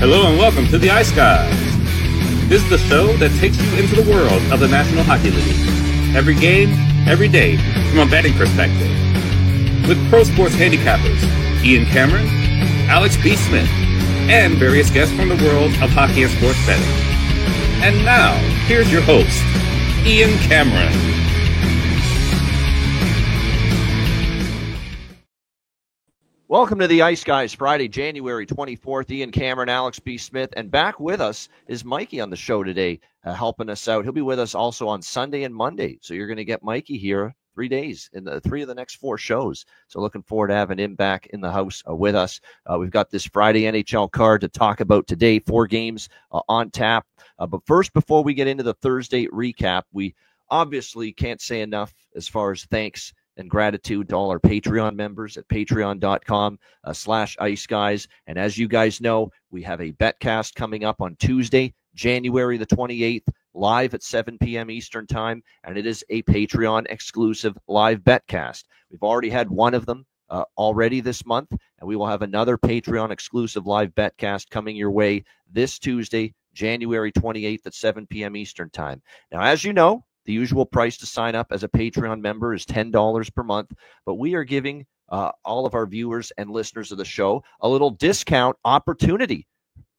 Hello and welcome to the Ice Guys. This is the show that takes you into the world of the National Hockey League. Every game, every day, from a betting perspective. With pro sports handicappers Ian Cameron, Alex B. Smith, and various guests from the world of hockey and sports betting. And now, here's your host, Ian Cameron. Welcome to the Ice Guys, Friday, January 24th. Ian Cameron, Alex B. Smith, and back with us is Mikey on the show today, helping us out. He'll be with us also on Sunday and Monday, so you're going to get Mikey here 3 days in the 3 of the next 4 shows. So looking forward to having him back in the house with us. We've got this Friday NHL card to talk about today, 4 games on tap. But first, before we get into the Thursday recap, we obviously can't say enough as far as thanks and gratitude to all our Patreon members at patreon.com/iceguys. And as you guys know, we have a betcast coming up on Tuesday, January the 28th, live at 7 p.m. Eastern Time, and it is a Patreon exclusive live betcast. We've already had one of them already this month, and we will have another Patreon exclusive live betcast coming your way this Tuesday, January 28th at 7 p.m. Eastern Time. Now, as you know, the usual price to sign up as a Patreon member is $10 per month, but we are giving all of our viewers and listeners of the show a little discount opportunity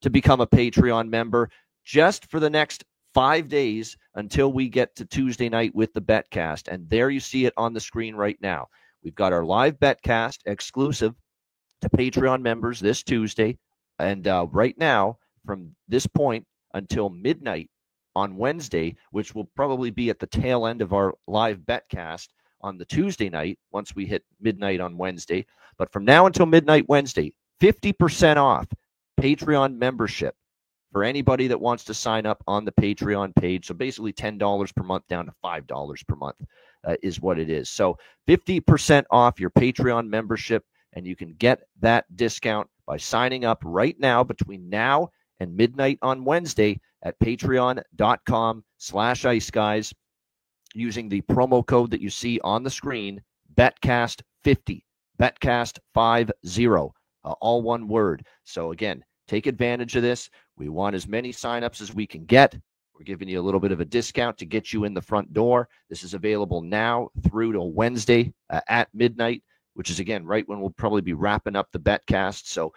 to become a Patreon member just for the next 5 days until we get to Tuesday night with the Betcast. And there you see it on the screen right now. We've got our live Betcast exclusive to Patreon members this Tuesday. And right now, from this point until midnight on Wednesday, which will probably be at the tail end of our live betcast on the Tuesday night, once we hit midnight on Wednesday. But from now until midnight Wednesday, 50% off Patreon membership for anybody that wants to sign up on the Patreon page. So basically $10 per month down to $5 per month is what it is. So 50% off your Patreon membership, and you can get that discount by signing up right now between now and midnight on Wednesday at patreon.com/iceguys using the promo code that you see on the screen, BETCAST50, BETCAST50, all one word. So again, take advantage of this. We want as many signups as we can get. We're giving you a little bit of a discount to get you in the front door. This is available now through to Wednesday at midnight, which is, again, right when we'll probably be wrapping up the Betcast. So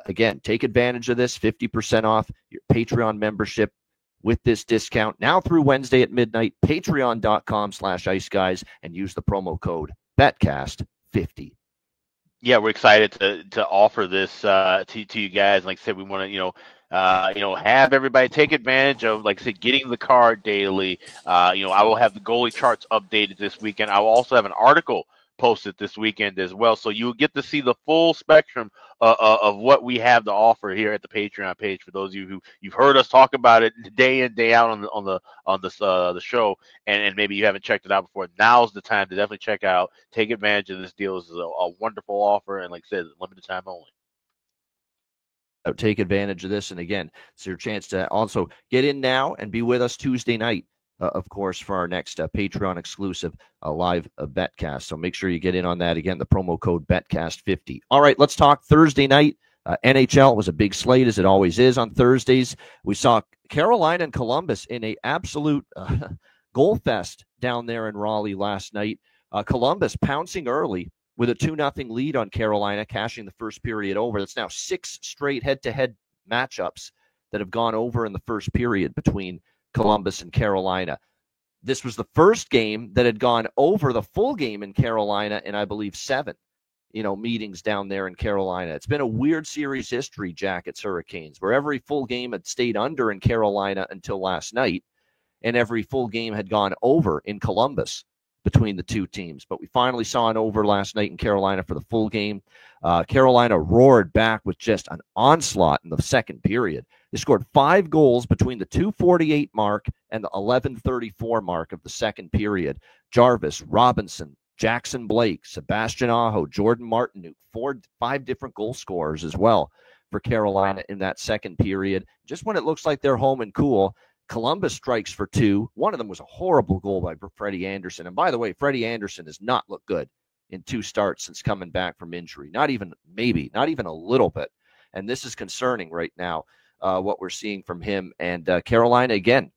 again, take advantage of this, 50% off your Patreon membership with this discount now through Wednesday at midnight, patreon.com/iceguys, and use the promo code BETCAST50. Yeah, we're excited to offer this to you guys. Like I said, we want to, have everybody take advantage of, like I said, getting the card daily. I will have the goalie charts updated this weekend. I will also have an article posted this weekend as well, so you'll get to see the full spectrum of what we have to offer here at the Patreon page. For those of you who you've heard us talk about it day in, day out on the show, and maybe you haven't checked it out before, now's the time to definitely check out. Take advantage of this deal. This is a wonderful offer, and like I said, limited time only. Take advantage of this, and again, it's your chance to also get in now and be with us Tuesday night. Of course, for our next Patreon exclusive live betcast. So make sure you get in on that. Again, the promo code BETCAST50. All right, let's talk Thursday night. NHL was a big slate, as it always is on Thursdays. We saw Carolina and Columbus in a absolute goal fest down there in Raleigh last night. Columbus pouncing early with a 2-0 lead on Carolina, cashing the first period over. That's now 6 straight head-to-head matchups that have gone over in the first period between Columbus and Carolina. This was the first game that had gone over the full game in Carolina in, I believe, 7, meetings down there in Carolina. It's been a weird series history, Jackets Hurricanes, where every full game had stayed under in Carolina until last night, and every full game had gone over in Columbus between the two teams. But we finally saw an over last night in Carolina for the full game. Carolina roared back with just an onslaught in the second period. They scored 5 goals between the 2:48 mark and the 11:34 mark of the second period. Jarvis, Robinson, Jackson Blake, Sebastian Aho, Jordan Martinook, 5 different goal scorers as well for Carolina in that second period. Just when it looks like they're home and cool, Columbus strikes for 2. One of them was a horrible goal by Freddie Anderson. And by the way, Freddie Anderson has not looked good in 2 starts since coming back from injury. Not even a little bit. And this is concerning right now. what we're seeing from him. And Carolina, again,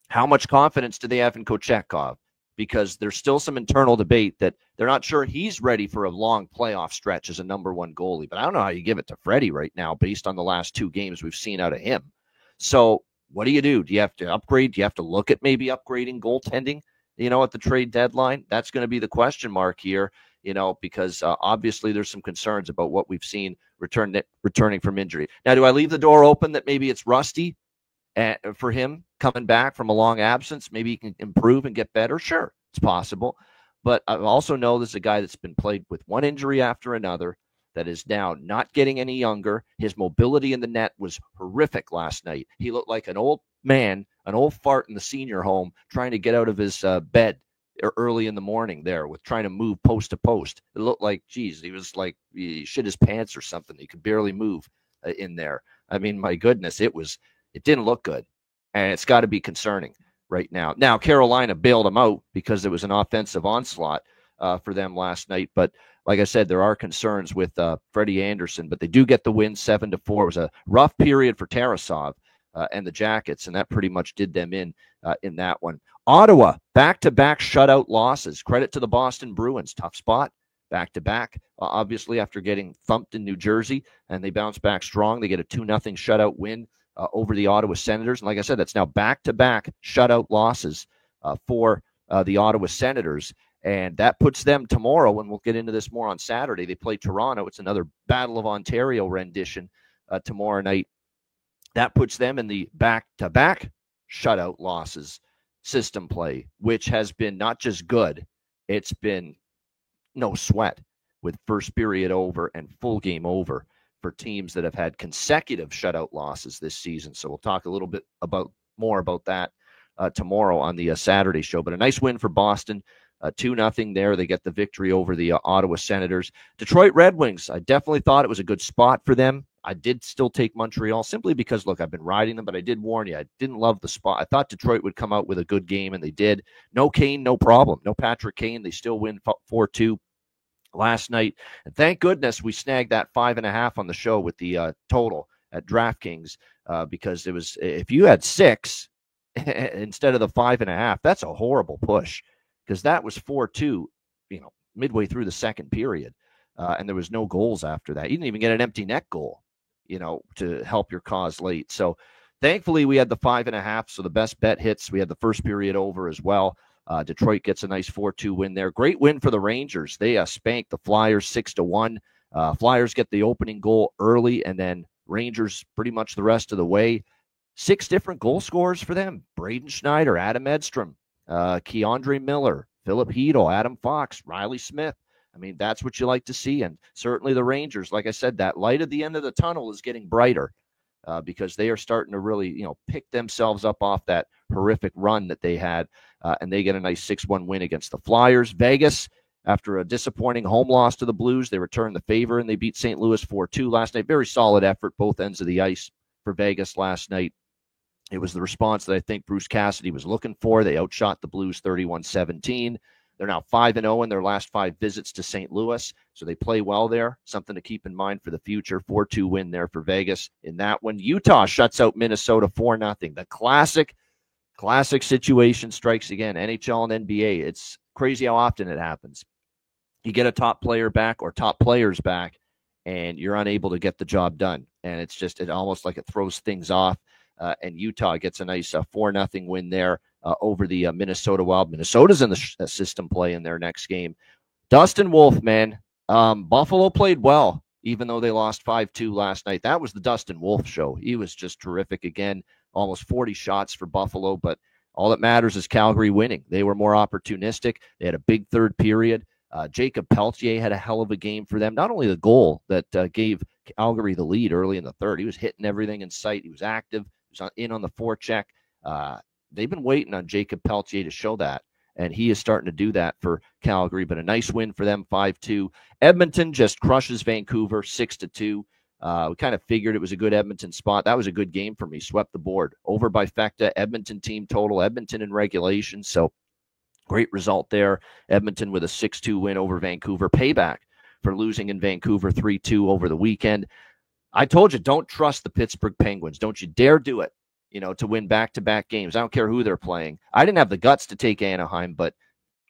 how much confidence do they have in Kochetkov? Because there's still some internal debate that they're not sure he's ready for a long playoff stretch as a number one goalie. But I don't know how you give it to Freddie right now based on the last 2 games we've seen out of him. So what do? Do you have to upgrade? Do you have to look at maybe upgrading goaltending, at the trade deadline? That's going to be the question mark here, because obviously there's some concerns about what we've seen returning from injury. Now, do I leave the door open that maybe it's rusty for him coming back from a long absence? Maybe he can improve and get better. Sure, it's possible. But I also know this is a guy that's been plagued with one injury after another, that is now not getting any younger. His mobility in the net was horrific last night. He looked like an old man, an old fart in the senior home, trying to get out of his bed early in the morning there with trying to move post to post. It looked like, geez, he was like he shit his pants or something. He could barely move in there. I mean, my goodness, it didn't look good, and it's got to be concerning right now. Now, Carolina bailed him out because it was an offensive onslaught for them last night. But like I said, there are concerns with Freddie Anderson, but they do get the win 7-4. It was a rough period for Tarasov and the Jackets, and that pretty much did them in that one. Ottawa, back-to-back shutout losses. Credit to the Boston Bruins. Tough spot, back-to-back, obviously, after getting thumped in New Jersey, and they bounce back strong. They get a 2-0 shutout win over the Ottawa Senators. And like I said, that's now back-to-back shutout losses for the Ottawa Senators. And that puts them tomorrow, and we'll get into this more on Saturday. They play Toronto. It's another Battle of Ontario rendition tomorrow night. That puts them in the back-to-back shutout losses system play, which has been not just good, it's been no sweat with first period over and full game over for teams that have had consecutive shutout losses this season. So we'll talk a little bit more about that tomorrow on the Saturday show. But a nice win for Boston. 2-0 there. They get the victory over the Ottawa Senators. Detroit Red Wings, I definitely thought it was a good spot for them. I did still take Montreal simply because, look, I've been riding them, but I did warn you, I didn't love the spot. I thought Detroit would come out with a good game, and they did. No Kane, no problem. No Patrick Kane. They still win 4-2 last night. And thank goodness we snagged that 5.5 on the show with the total at DraftKings because it was, if you had 6 instead of the 5.5, that's a horrible push. Because that was 4-2, midway through the second period. And there was no goals after that. You didn't even get an empty net goal, to help your cause late. So thankfully we had the 5.5. So the best bet hits. We had the first period over as well. Detroit gets a nice 4-2 win there. Great win for the Rangers. They spanked the Flyers 6-1. Flyers get the opening goal early, and then Rangers pretty much the rest of the way. 6 different goal scorers for them. Braden Schneider, Adam Edstrom, Keandre Miller, Philip Hedl, Adam Fox, Riley Smith. I mean, that's what you like to see. And certainly the Rangers, like I said, that light at the end of the tunnel is getting brighter because they are starting to really, pick themselves up off that horrific run that they had. And they get a nice 6-1 win against the Flyers. Vegas, after a disappointing home loss to the Blues, they return the favor and they beat St. Louis 4-2 last night. Very solid effort, both ends of the ice for Vegas last night. It was the response that I think Bruce Cassidy was looking for. They outshot the Blues 31-17. They're now 5-0 in their last 5 visits to St. Louis, so they play well there. Something to keep in mind for the future. 4-2 win there for Vegas in that one. Utah shuts out Minnesota 4-0. The classic situation strikes again. NHL and NBA. It's crazy how often it happens. You get a top player back or top players back, and you're unable to get the job done. And it almost like it throws things off. And Utah gets a nice 4-0 win there over the Minnesota Wild. Minnesota's in the system play in their next game. Dustin Wolf, man, Buffalo played well, even though they lost 5-2 last night. That was the Dustin Wolf show. He was just terrific again. Almost 40 shots for Buffalo, but all that matters is Calgary winning. They were more opportunistic. They had a big third period. Jacob Pelletier had a hell of a game for them. Not only the goal that gave Calgary the lead early in the third. He was hitting everything in sight. He was active. He was in on the forecheck. They've been waiting on Jacob Pelletier to show that, and he is starting to do that for Calgary. But a nice win for them, 5-2. Edmonton just crushes Vancouver 6-2. We kind of figured it was a good Edmonton spot. That was a good game for me. Swept the board. Over by Fecta. Edmonton team total. Edmonton in regulation. So great result there. Edmonton with a 6-2 win over Vancouver. Payback for losing in Vancouver 3-2 over the weekend. I told you, don't trust the Pittsburgh Penguins. Don't you dare do it, to win back-to-back games. I don't care who they're playing. I didn't have the guts to take Anaheim, but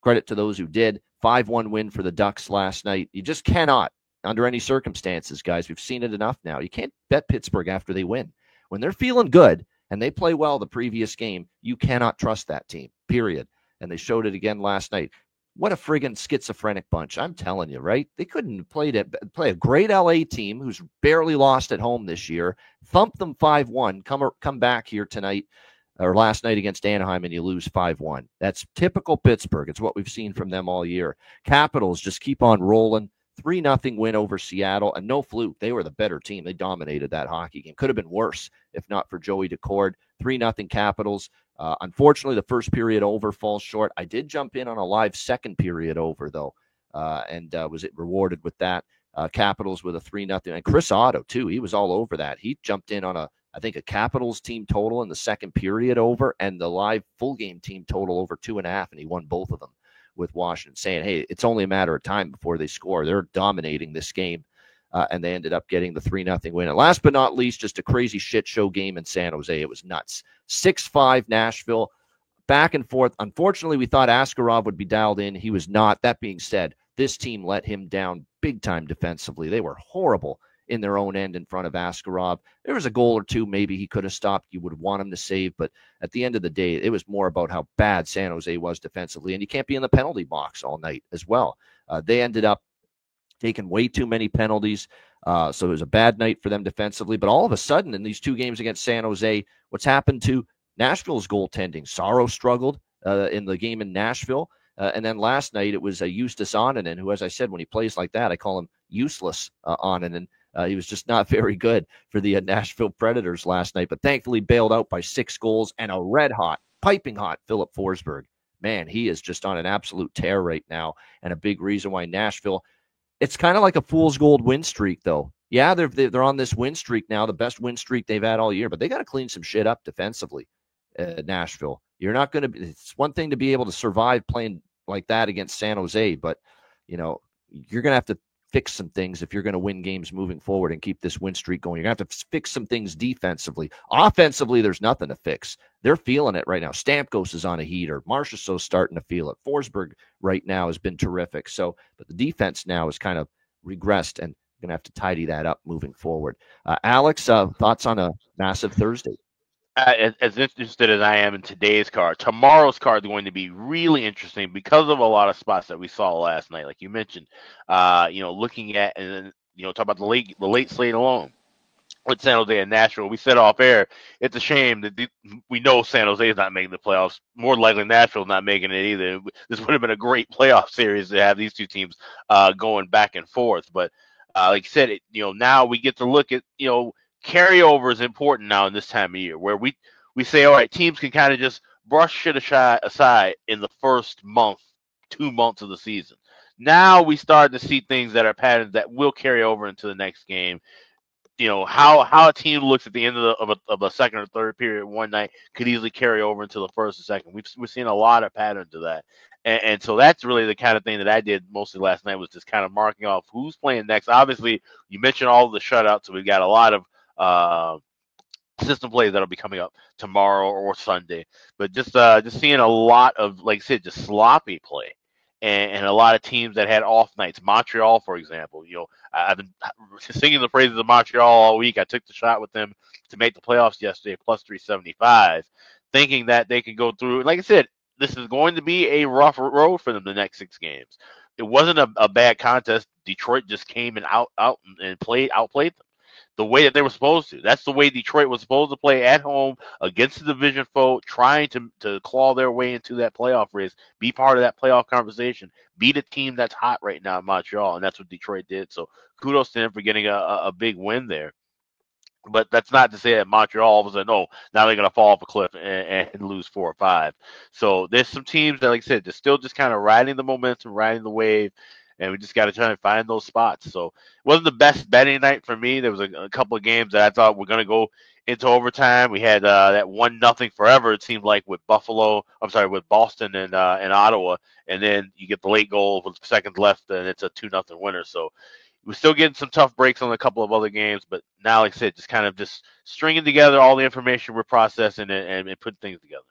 credit to those who did. 5-1 win for the Ducks last night. You just cannot, under any circumstances, guys. We've seen it enough now. You can't bet Pittsburgh after they win. When they're feeling good and they play well the previous game, you cannot trust that team, period. And they showed it again last night. What a friggin' schizophrenic bunch. I'm telling you, right? They couldn't play a great LA team who's barely lost at home this year, thump them 5-1, come back here tonight or last night against Anaheim, and you lose 5-1. That's typical Pittsburgh. It's what we've seen from them all year. Capitals just keep on rolling. 3-0 win over Seattle, and no fluke. They were the better team. They dominated that hockey game. Could have been worse if not for Joey Daccord. 3-0 Capitals. Unfortunately, the first period over falls short. I did jump in on a live second period over, though, and was rewarded with that. Capitals with a 3-0. And Chris Otto, too. He was all over that. He jumped in on I think a Capitals team total in the second period over and the live full game team total over 2.5, and he won both of them with Washington, saying, hey, it's only a matter of time before they score. They're dominating this game, and they ended up getting the 3-0 win. And last but not least, just a crazy shit show game in San Jose. It was nuts. 6-5 Nashville, back and forth. Unfortunately, we thought Askarov would be dialed in. He was not. That being said, this team let him down big time defensively. They were horrible in their own end in front of Askarov. There was a goal or two maybe he could have stopped. You would want him to save, but at the end of the day, it was more about how bad San Jose was defensively, and you can't be in the penalty box all night as well. They ended up taking way too many penalties, so it was a bad night for them defensively, but all of a sudden in these two games against San Jose, what's happened to Nashville's goaltending? Saros struggled in the game in Nashville, and then last night it was Justus Onanen, who, as I said, when he plays like that, I call him useless Onanen. He was just not very good for the Nashville Predators last night, but thankfully bailed out by 6 goals and a red-hot, piping-hot Philip Forsberg. Man, he is just on an absolute tear right now, and a big reason why Nashville, it's kind of like a fool's gold win streak, though. Yeah, they're on this win streak now, the best win streak they've had all year, but they got to clean some shit up defensively, Nashville. You're not going to – it's one thing to be able to survive playing like that against San Jose, but, you're going to have to fix some things if you're going to win games moving forward and keep this win streak going. You're going to have to fix some things defensively. Offensively, there's nothing to fix. They're feeling it right now. Stamkos is on a heater. Marchessault's starting to feel it. Forsberg right now has been terrific. But the defense now has kind of regressed, and going to have to tidy that up moving forward. Alex, thoughts on a massive Thursday? As interested as I am in today's card, tomorrow's card is going to be really interesting because of a lot of spots that we saw last night, like you mentioned. Looking at and talk about the late slate alone with San Jose and Nashville. We said off air, it's a shame that we know San Jose is not making the playoffs. More likely, Nashville's not making it either. This would have been a great playoff series to have these two teams going back and forth. But like you said, now we get to look at carryover is important now in this time of year where we say, all right, teams can kind of just brush shit aside in the first 2 months of the season. Now we start to see things that are patterns that will carry over into the next game. How a team looks at the end of a second or third period one night could easily carry over into the first or second. We're seeing a lot of patterns of that. And so that's really the kind of thing that I did mostly last night was just kind of marking off who's playing next. Obviously, you mentioned all of the shutouts, so we've got a lot of system plays that'll be coming up tomorrow or Sunday, but just seeing a lot of, like I said, just sloppy play and a lot of teams that had off nights. Montreal, for example, I've been singing the praises of Montreal all week. I took the shot with them to make the playoffs yesterday, plus 375, thinking that they could go through. Like I said, this is going to be a rough road for them the next 6 games. It wasn't a bad contest. Detroit just came and outplayed them the way that they were supposed to. That's the way Detroit was supposed to play at home against the division foe, trying to claw their way into that playoff race, be part of that playoff conversation, beat a team that's hot right now in Montreal, and that's what Detroit did. So kudos to them for getting a big win there. But that's not to say that Montreal all of a sudden, now they're going to fall off a cliff and lose 4 or 5. So there's some teams that, like I said, they're still just kind of riding the momentum, riding the wave, and we just got to try and find those spots. So it wasn't the best betting night for me. There was a couple of games that I thought were going to go into overtime. We had that 1-0 forever, it seemed like, with Boston and Ottawa. And then you get the late goal with seconds left, and it's a 2-0 winner. So we're still getting some tough breaks on a couple of other games, but now, like I said, just stringing together all the information we're processing and putting things together.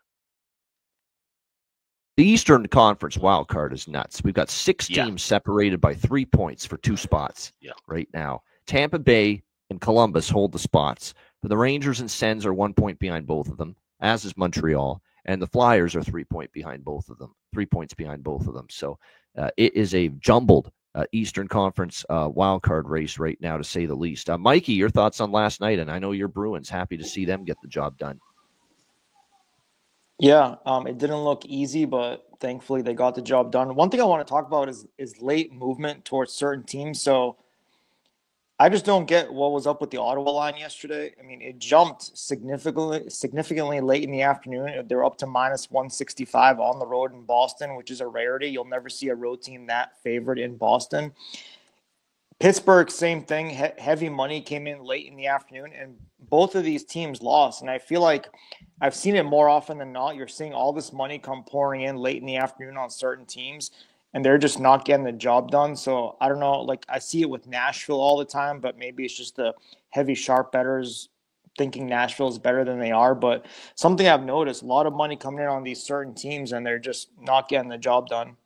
The Eastern Conference wild card is nuts. We've got 6 teams separated by 3 points for 2 spots right now. Tampa Bay and Columbus hold the spots. But the Rangers and Sens are 1 point behind both of them, as is Montreal. And the Flyers are 3 points behind both of them. 3 points behind both of them. So it is a jumbled Eastern Conference wild card race right now, to say the least. Mikey, your thoughts on last night? And I know you're Bruins. Happy to see them get the job done. Yeah, it didn't look easy, but thankfully they got the job done. One thing I want to talk about is late movement towards certain teams. So I just don't get what was up with the Ottawa line yesterday. I mean, it jumped significantly late in the afternoon. They're up to minus 165 on the road in Boston, which is a rarity. You'll never see a road team that favored in Boston. Pittsburgh, same thing. Heavy money came in late in the afternoon, and both of these teams lost. And I feel like I've seen it more often than not. You're seeing all this money come pouring in late in the afternoon on certain teams, and they're just not getting the job done. So I don't know. Like, I see it with Nashville all the time, but maybe it's just the heavy sharp bettors thinking Nashville is better than they are. But something I've noticed, a lot of money coming in on these certain teams, and they're just not getting the job done.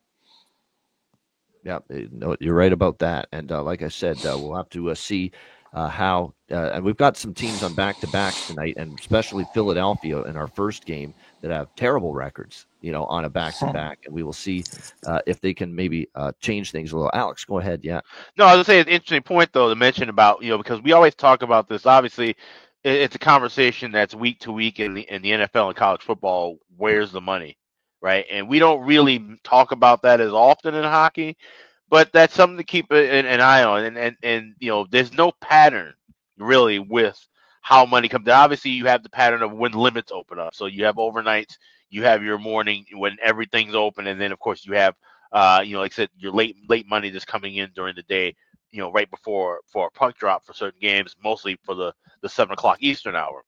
Yeah, no, you're right about that. And like I said, we'll have to see how and we've got some teams on back-to-backs tonight, and especially Philadelphia in our first game that have terrible records, on a back-to-back. And we will see if they can maybe change things a little. Alex, go ahead. Yeah. No, I was going to say it's an interesting point, though, to mention about, because we always talk about this. Obviously, it's a conversation that's week to week in the NFL and college football. Where's the money? Right. And we don't really talk about that as often in hockey, but that's something to keep an eye on. And there's no pattern really with how money comes. Obviously, you have the pattern of when limits open up. So you have overnights, you have your morning when everything's open. And then, of course, you have, like I said, your late money that's coming in during the day, right before for a puck drop for certain games, mostly for the 7 o'clock Eastern hour.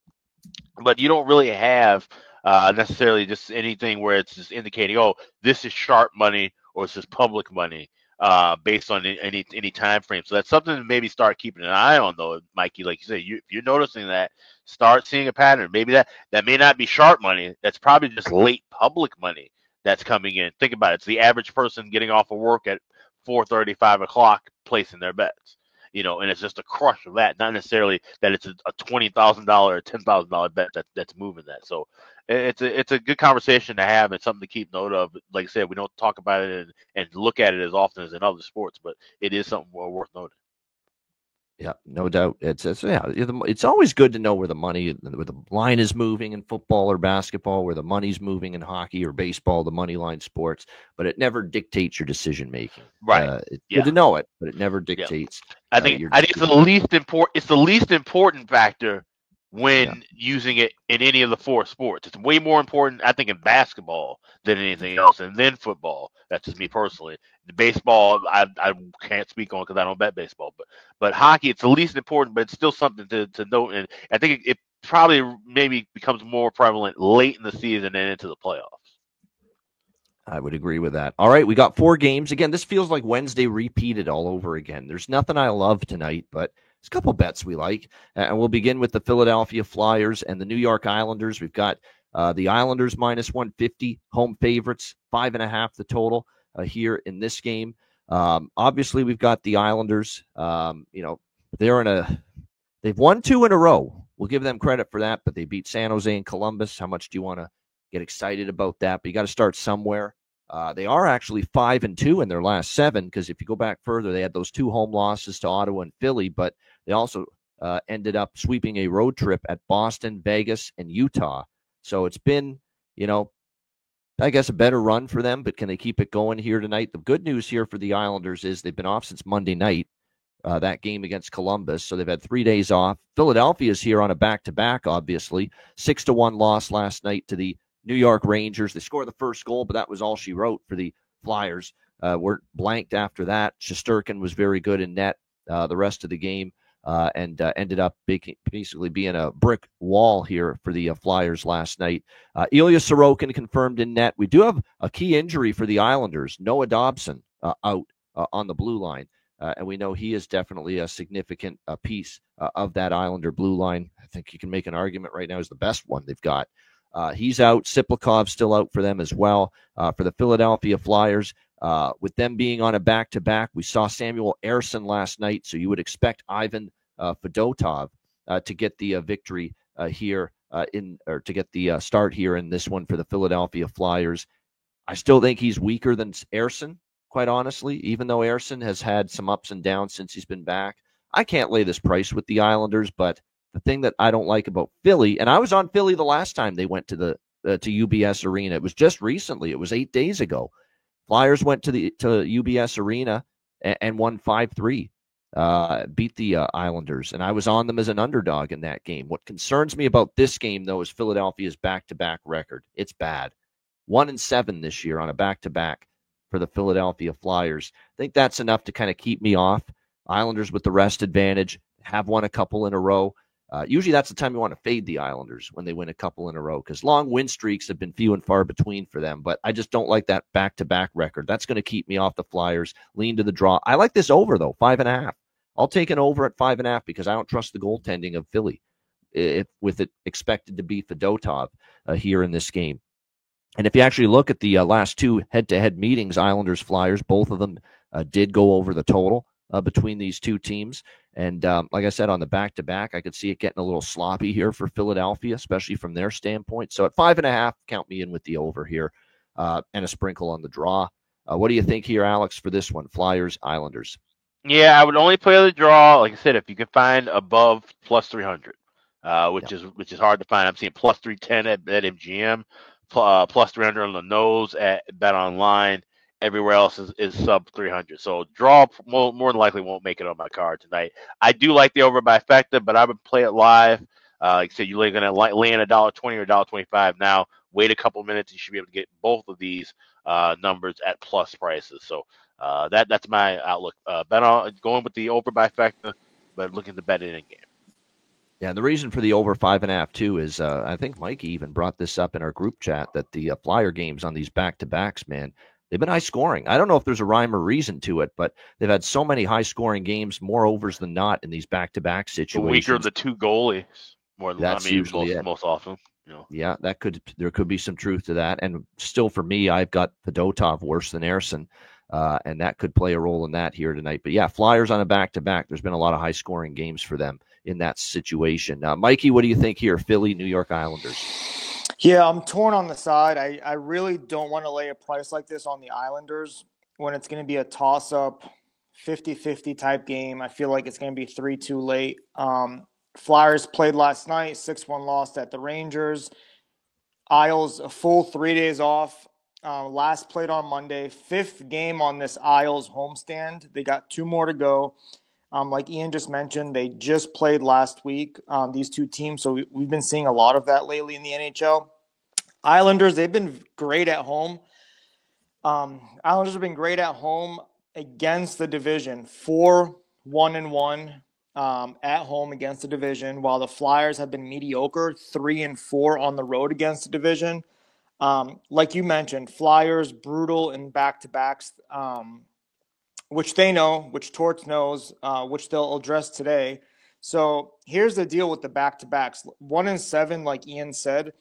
But you don't really have necessarily just anything where it's just indicating, oh, this is sharp money or this is public money based on any time frame. So that's something to maybe start keeping an eye on, though, Mikey. Like you say, if you're noticing that, start seeing a pattern. Maybe that may not be sharp money. That's probably just late public money that's coming in. Think about it. It's the average person getting off of work at 4:30, 5 o'clock placing their bets. And it's just a crush of that, not necessarily that it's a $20,000 or $10,000 bet that's moving that. So it's a good conversation to have and something to keep note of. Like I said, we don't talk about it and look at it as often as in other sports, but it is something worth noting. Yeah, no doubt. It's always good to know where the line is moving in football or basketball, where the money's moving in hockey or baseball, the money line sports, but it never dictates your decision making. Right. It's good to know it, but it never dictates. I think it's the least important. It's the least important factor when using it in any of the 4 sports. It's way more important, I think, in basketball than anything else, and then football. That's just me personally. The baseball, I can't speak on because I don't bet baseball, but hockey, it's the least important, but it's still something to note. And I think it probably maybe becomes more prevalent late in the season and into the playoffs. I would agree with that. All right, we got 4 games. Again, this feels like Wednesday repeated all over again. There's nothing I love tonight, but there's a couple bets we like. And we'll begin with the Philadelphia Flyers and the New York Islanders. We've got the Islanders minus 150, home favorites, 5.5 the total here in this game. Obviously, we've got the Islanders. They've won 2 in a row. We'll give them credit for that, but they beat San Jose and Columbus. How much do you want to get excited about that? But you got to start somewhere. They are actually 5-2 in their last 7, because if you go back further, they had those 2 home losses to Ottawa and Philly, but they also ended up sweeping a road trip at Boston, Vegas, and Utah. So it's been, I guess a better run for them, but can they keep it going here tonight? The good news here for the Islanders is they've been off since Monday night, that game against Columbus, so they've had 3 days off. Philadelphia is here on a back-to-back, obviously. 6-1 loss last night to the New York Rangers. They scored the first goal, but that was all she wrote for the Flyers. Were blanked after that. Shesterkin was very good in net the rest of the game and ended up basically being a brick wall here for the Flyers last night. Ilya Sorokin confirmed in net. We do have a key injury for the Islanders. Noah Dobson out on the blue line. And we know he is definitely a significant piece of that Islander blue line. I think you can make an argument right now is the best one they've got. He's out. Siplikov still out for them as well. For the Philadelphia Flyers, with them being on a back-to-back, we saw Samuel Ersson last night, so you would expect Ivan Fedotov to get the victory here to get the start here in this one for the Philadelphia Flyers. I still think he's weaker than Ersson, quite honestly, even though Ersson has had some ups and downs since he's been back. I can't lay this price with the Islanders, but the thing that I don't like about Philly, and I was on Philly the last time they went to the to UBS Arena. It was just recently. It was 8 days ago. Flyers went to UBS Arena and won 5-3, beat the Islanders, and I was on them as an underdog in that game. What concerns me about this game, though, is Philadelphia's back-to-back record. It's bad. 1-7 this year on a back-to-back for the Philadelphia Flyers. I think that's enough to kind of keep me off. Islanders with the rest advantage have won a couple in a row. Usually that's the time you want to fade the Islanders, when they win a couple in a row, because long win streaks have been few and far between for them. But I just don't like that back-to-back record. That's going to keep me off the Flyers. Lean to the draw. I like this over, though, 5.5. I'll take an over at 5.5 because I don't trust the goaltending of Philly, with it expected to be Fedotov here in this game. And if you actually look at the last two head-to-head meetings, Islanders-Flyers, both of them did go over the total between these two teams. And like I said, on the back-to-back, I could see it getting a little sloppy here for Philadelphia, especially from their standpoint. So at 5.5, count me in with the over here and a sprinkle on the draw. What do you think here, Alex, for this one, Flyers, Islanders? Yeah, I would only play the draw, like I said, if you can find above plus 300, which is hard to find. I'm seeing plus 310 at BetMGM, plus 300 on the nose at Bet Online. Everywhere else is sub 300. So draw more than likely won't make it on my card tonight. I do like the over by Fecta, but I would play it live. Like I said, you're going to land $1.20 or $1.25 now. Wait a couple minutes, you should be able to get both of these numbers at plus prices. So that's my outlook. Bet on going with the over by Fecta, but looking to bet it in game. Yeah, and the reason for the over 5.5 too is I think Mikey even brought this up in our group chat that the Flyer games on these back-to-backs, man, they've been high scoring. I don't know if there's a rhyme or reason to it, but they've had so many high scoring games, more overs than not in these back-to-back situations. The weaker of the two goalies, more than usually most often. You know. Yeah, there could be some truth to that. And still, for me, I've got Fedotov worse than Ersson, and that could play a role in that here tonight. But yeah, Flyers on a back-to-back. There's been a lot of high scoring games for them in that situation. Mikey, what do you think here? Philly, New York Islanders. Yeah, I'm torn on the side. I really don't want to lay a price like this on the Islanders when it's going to be a toss-up, 50-50 type game. I feel like it's going to be 3-2 late. Flyers played last night, 6-1 lost at the Rangers. Isles, a full 3 days off. Last played on Monday. 5th game on this Isles homestand. They got 2 more to go. Like Ian just mentioned, they just played last week, these two teams. So we've been seeing a lot of that lately in the NHL. Islanders, they've been great at home. Islanders have been great at home against the division, 4-1-1 at home against the division, while the Flyers have been mediocre, 3-4 on the road against the division. Like you mentioned, Flyers brutal in back-to-backs, which they know, which Torts knows, which they'll address today. So here's the deal with the back-to-backs. 1-7, like Ian said,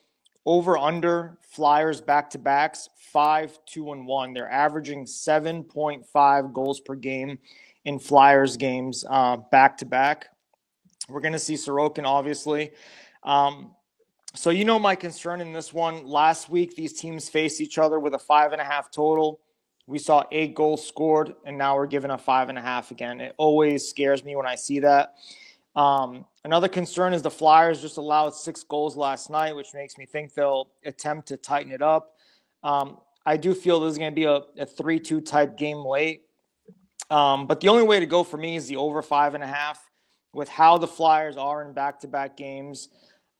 over under Flyers back-to-backs, 5-2-1. They're averaging 7.5 goals per game in Flyers games back-to-back. We're going to see Sorokin, obviously. So you know my concern in this one. Last week, these teams faced each other with a 5.5 total. We saw 8 goals scored, and now we're given a 5.5 again. It always scares me when I see that. Another concern is the Flyers just allowed 6 goals last night, which makes me think they'll attempt to tighten it up. I do feel this is going to be a 3-2 type game late. But the only way to go for me is the over 5.5 with how the Flyers are in back-to-back games.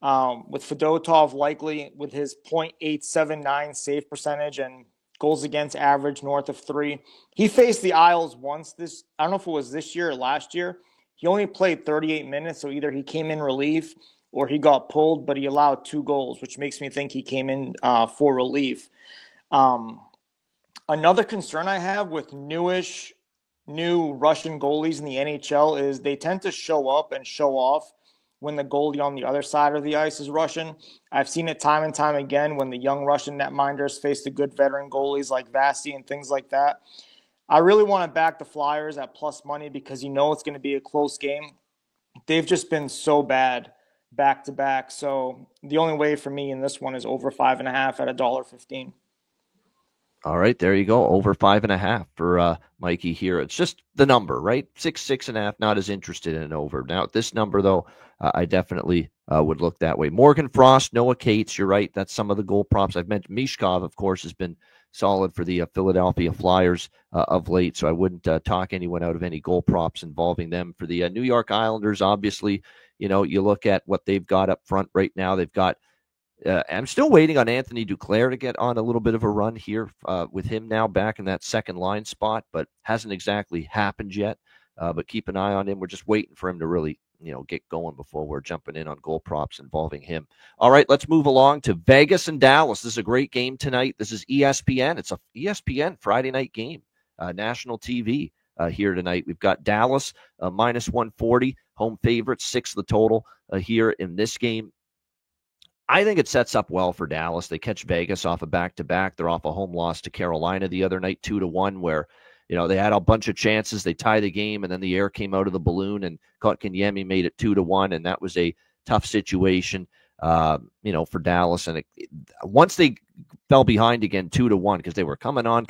With Fedotov likely with his .879 save percentage and goals against average north of 3. He faced the Isles once I don't know if it was this year or last year. He only played 38 minutes, so either he came in relief or he got pulled, but he allowed 2 goals, which makes me think he came in for relief. Another concern I have with newish new Russian goalies in the NHL is they tend to show up and show off when the goalie on the other side of the ice is Russian. I've seen it time and time again when the young Russian netminders face the good veteran goalies like Vasi and things like that. I really want to back the Flyers at plus money because you know it's going to be a close game. They've just been so bad back to back. So the only way for me in this one is over 5.5 at $1.15. All right, there you go. Over 5.5 for Mikey here. It's just the number, right? 6.5. Not as interested in an over. Now, at this number, though, I definitely would look that way. Morgan Frost, Noah Cates, you're right. That's some of the goal props. I've mentioned Mishkov, of course, has been solid for the Philadelphia Flyers of late, so I wouldn't talk anyone out of any goal props involving them. For the New York Islanders, obviously, you look at what they've got up front right now. They've got I'm still waiting on Anthony Duclair to get on a little bit of a run here with him now back in that second line spot, but hasn't exactly happened yet. But keep an eye on him. We're just waiting for him to really, get going before we're jumping in on goal props involving him. All right, let's move along to Vegas and Dallas. This is a great game tonight. This is ESPN. It's a ESPN Friday night game, national TV here tonight. We've got Dallas minus 140, home favorites, 6 the total here in this game. I think it sets up well for Dallas. They catch Vegas off a back-to-back. They're off a home loss to Carolina the other night, 2-1, where, they had a bunch of chances. They tie the game, and then the air came out of the balloon, and Kotkaniemi made it 2-1, and that was a tough situation, for Dallas. And once they fell behind again 2-1, because they were coming on,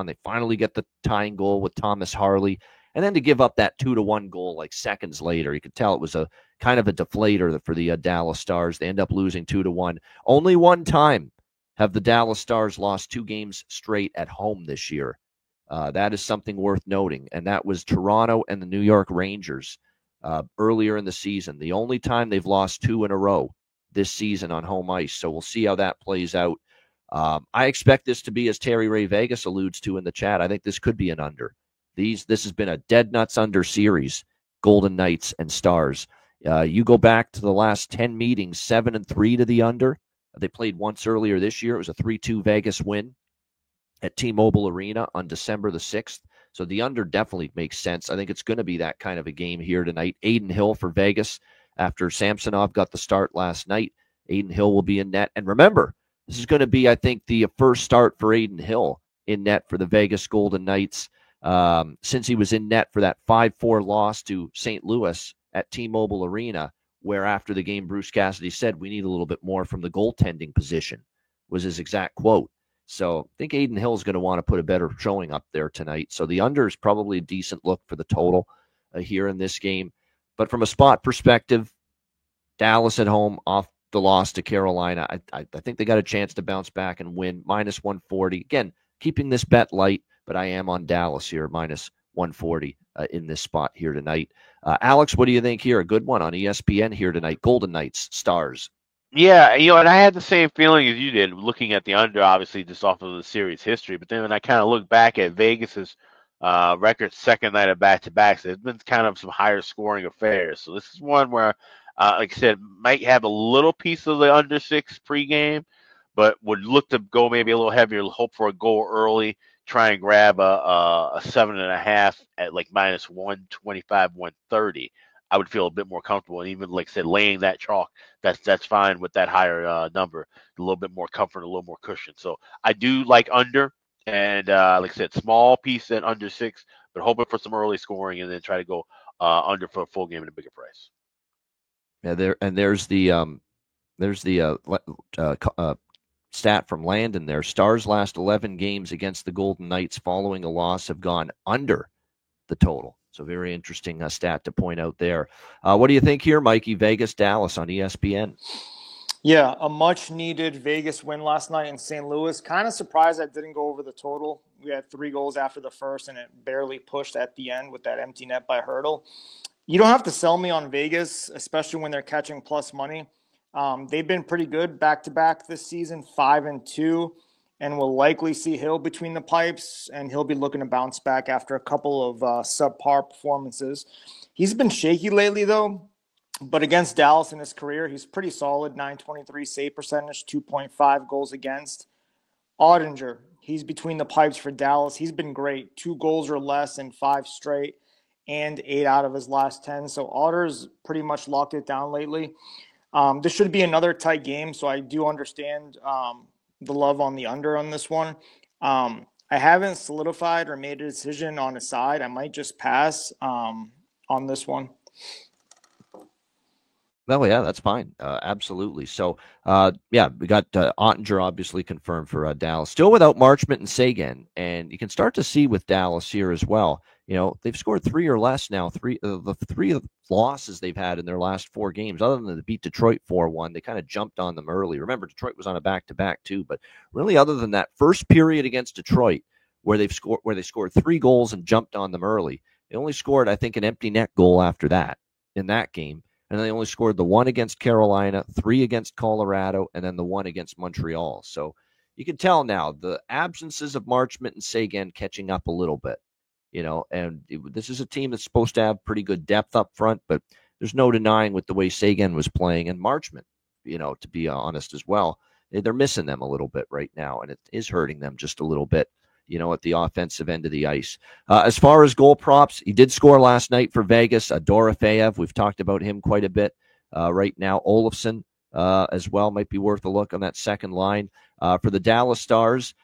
they finally get the tying goal with Thomas Harley. And then to give up that 2-1 goal like seconds later, you could tell it was a kind of a deflator for the Dallas Stars. They end up losing 2-1. Only one time have the Dallas Stars lost 2 games straight at home this year. That is something worth noting. And that was Toronto and the New York Rangers earlier in the season. The only time they've lost 2 in a row this season on home ice. So we'll see how that plays out. I expect this to be, as Terry Ray Vegas alludes to in the chat, I think this could be an under. This has been a dead nuts under series, Golden Knights and Stars. You go back to the last 10 meetings, 7-3 to the under. They played once earlier this year. It was a 3-2 Vegas win at T-Mobile Arena on December the 6th. So the under definitely makes sense. I think it's going to be that kind of a game here tonight. Adin Hill for Vegas after Samsonov got the start last night. Adin Hill will be in net. And remember, this is going to be, I think, the first start for Adin Hill in net for the Vegas Golden Knights since he was in net for that 5-4 loss to St. Louis at T-Mobile Arena, where after the game, Bruce Cassidy said, we need a little bit more from the goaltending position, was his exact quote. So I think Adin Hill is going to want to put a better showing up there tonight. So the under is probably a decent look for the total here in this game. But from a spot perspective, Dallas at home off the loss to Carolina, I think they got a chance to bounce back and win. Minus 140. Again, keeping this bet light, but I am on Dallas here, minus 140 in this spot here tonight. Alex, what do you think here? A good one on ESPN here tonight. Golden Knights, Stars. Yeah, and I had the same feeling as you did, looking at the under, obviously, just off of the series history. But then when I kind of look back at Vegas's record, second night of back-to-backs, there's been kind of some higher scoring affairs. So this is one where, like I said, might have a little piece of the under 6 pregame, but would look to go maybe a little heavier, hope for a goal early, try and grab a 7.5 at like minus 125, 130. I would feel a bit more comfortable. And even, like I said, laying that chalk, that's fine with that higher number. A little bit more comfort, a little more cushion. So I do like under. And like I said, small piece at under 6, but hoping for some early scoring and then try to go under for a full game at a bigger price. Yeah, there's the stat from Landon there. Stars' last 11 games against the Golden Knights following a loss have gone under the total. So very interesting stat to point out there. What do you think here, Mikey? Vegas, Dallas on ESPN. Yeah, a much-needed Vegas win last night in St. Louis. Kind of surprised that didn't go over the total. We had 3 goals after the first, and it barely pushed at the end with that empty net by Hurdle. You don't have to sell me on Vegas, especially when they're catching plus money. They've been pretty good back-to-back this season, 5-2, and we'll likely see Hill between the pipes, and he'll be looking to bounce back after a couple of subpar performances. He's been shaky lately, though, but against Dallas in his career, he's pretty solid, .923 save percentage, 2.5 goals against. Ottinger, He's between the pipes for Dallas. He's been great. 2 goals or less in 5 straight and 8 out of his last 10. So Otter's pretty much locked it down lately. This should be another tight game, so I do understand the love on the under on this one. I haven't solidified or made a decision on a side. I might just pass on this one. Oh, yeah, that's fine. Absolutely. So, yeah, we got Ottinger obviously confirmed for Dallas. Still without Marchment and Seguin. And you can start to see with Dallas here as well. You know, they've scored 3 or less now. The 3 losses they've had in their last 4 games, other than they beat Detroit 4-1, they kind of jumped on them early. Remember, Detroit was on a back-to-back too. But really, other than that first period against Detroit, where they scored 3 goals and jumped on them early, they only scored, I think, an empty net goal after that in that game. And they only scored the 1 against Carolina, 3 against Colorado, and then the 1 against Montreal. So you can tell now the absences of Marchment and Seguin catching up a little bit, you know, and this is a team that's supposed to have pretty good depth up front, but there's no denying with the way Seguin was playing and Marchment, you know, to be honest as well. They're missing them a little bit right now, and it is hurting them just a little bit, you know, at the offensive end of the ice. As far as goal props, he did score last night for Vegas. Dorofeyev, we've talked about him quite a bit right now. Olofsson as well might be worth a look on that second line. For the Dallas Stars,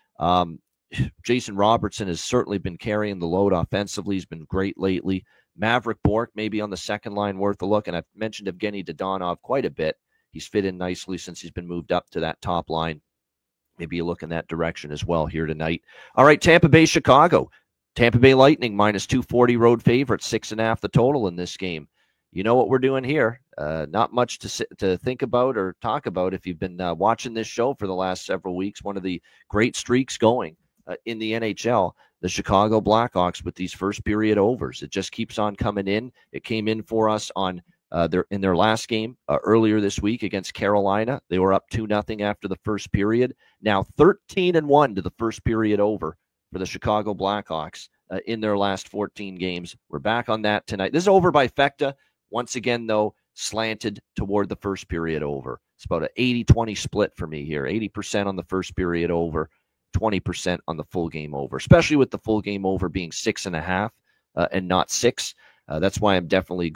Jason Robertson has certainly been carrying the load offensively. He's been great lately. Maverick Bourque maybe on the second line worth a look. And I've mentioned Evgeny Dodonov quite a bit. He's fit in nicely since he's been moved up to that top line. Maybe you look in that direction as well here tonight. All right, Tampa Bay, Chicago. Tampa Bay Lightning minus 240 road favorite, 6.5 the total in this game. You know what we're doing here. Not much to think about or talk about if you've been watching this show for the last several weeks. One of the great streaks going in the NHL, the Chicago Blackhawks with these first period overs. It just keeps on coming in. It came in for us on in their last game earlier this week against Carolina. They were up 2-0 after the first period. Now 13-1 to the first period over for the Chicago Blackhawks in their last 14 games. We're back on that tonight. This is over by Fecta. Once again, though, slanted toward the first period over. It's about an 80-20 split for me here. 80% on the first period over, 20% on the full game over, especially with the full game over being 6.5 and not 6. That's why I'm definitely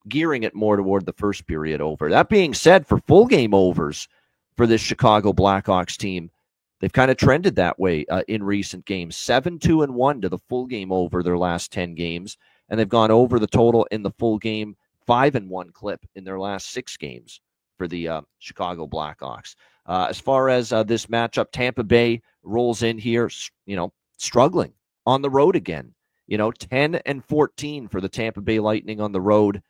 gearing it more toward the first period over. That being said, for full game overs for this Chicago Blackhawks team, they've kind of trended that way in recent games. 7-2-1 to the full game over their last 10 games, and they've gone over the total in the full game 5-1 clip in their last 6 games for the Chicago Blackhawks. As far as this matchup, Tampa Bay rolls in here, you know, struggling on the road again. You know, 10-14 for the Tampa Bay Lightning on the road.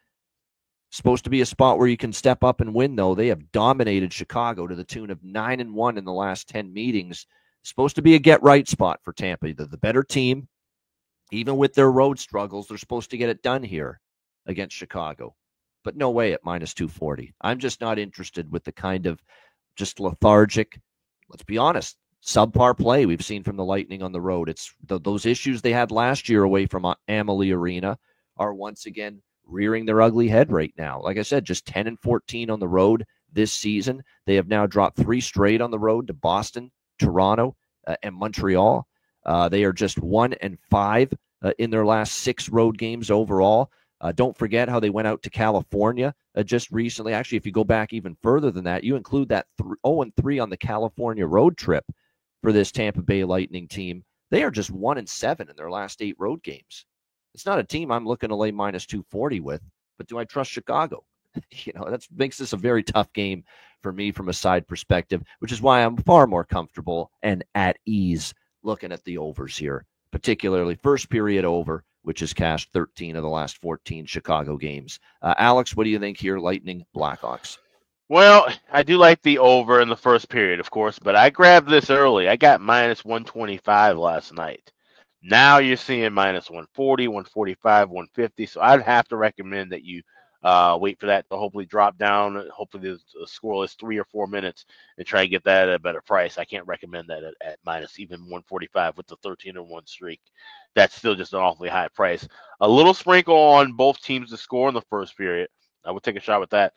Supposed to be a spot where you can step up and win, though. They have dominated Chicago to the tune of 9-1 in the last 10 meetings. Supposed to be a get-right spot for Tampa. They're the better team. Even with their road struggles, they're supposed to get it done here against Chicago. But no way at minus 240. I'm just not interested with the kind of just lethargic, let's be honest, subpar play we've seen from the Lightning on the road. It's those issues they had last year away from Amalie Arena are once again rearing their ugly head right now. Like I said, just 10-14 on the road this season. They have now dropped 3 straight on the road to Boston, Toronto, and Montreal. They are just 1-5 in their last 6 road games overall. Don't forget how they went out to California just recently. Actually, if you go back even further than that, you include that 0-3 on the California road trip for this Tampa Bay Lightning team. They are just 1-7 in their last 8 road games. It's not a team I'm looking to lay minus 240 with, but do I trust Chicago? You know, that makes this a very tough game for me from a side perspective, which is why I'm far more comfortable and at ease looking at the overs here, particularly first period over, which has cashed 13 of the last 14 Chicago games. Alex, what do you think here, Lightning, Blackhawks? Well, I do like the over in the first period, of course, but I grabbed this early. I got minus 125 last night. Now you're seeing minus 140, 145, 150. So I'd have to recommend that you wait for that to hopefully drop down. Hopefully the scoreless 3 or 4 minutes and try and get that at a better price. I can't recommend that at minus even 145 with the 13-1 streak. That's still just an awfully high price. A little sprinkle on both teams to score in the first period. I would take a shot with that.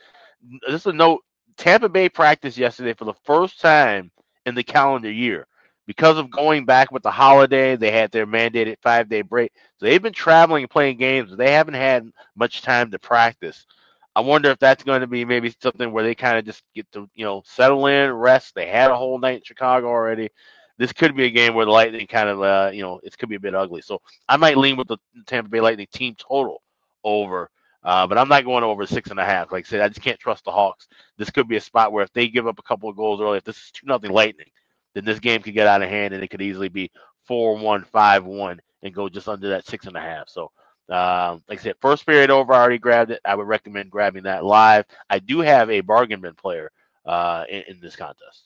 Just a note, Tampa Bay practiced yesterday for the first time in the calendar year. because of going back with the holiday, they had their mandated 5-day break. So they've been traveling and playing games. They haven't had much time to practice. I wonder if that's going to be maybe something where they kind of just get to, settle in, rest. They had a whole night in Chicago already. This could be a game where the Lightning kind of, it could be a bit ugly. So I might lean with the Tampa Bay Lightning team total over, but I'm not going over 6.5. Like I said, I just can't trust the Hawks. This could be a spot where if they give up a couple of goals early, if this is 2-0 Lightning, then this game could get out of hand and it could easily be 4-1, 5-1, and go just under that 6.5. So, like I said, first period over, I already grabbed it. I would recommend grabbing that live. I do have a bargain bin player in this contest.